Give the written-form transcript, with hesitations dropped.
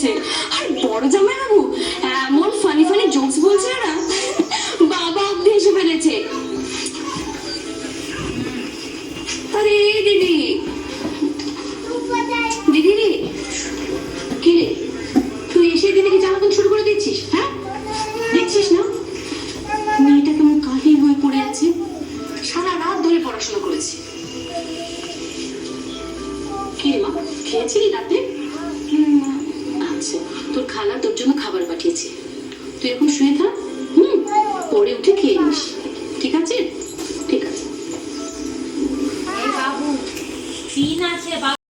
দিয়েছে। আর বড় জামাইবাবু এমন ফানি ফানি জোকস বলছে না, বাবা অব্দি এসে ফেলেছে। আরে দিদি দিদি রে, কি রে তুই এসে দিদিকে জ্বালাতন শুরু করে দিচ্ছিস? হ্যাঁ দেখছিস না মেয়েটা কেমন কাহিল হয়ে পড়ে আছে, সারা রাত ধরে পড়াশোনা করেছে। কি রে মা, খেয়েছিলি রাতে? আচ্ছা, তোর খালা তোর জন্য খাবার পাঠিয়েছে, তুই এখন শুয়ে থাক, পরে উঠে খেয়ে নিস, ঠিক আছে? ঠিক আছে বাবু, দিন আছে।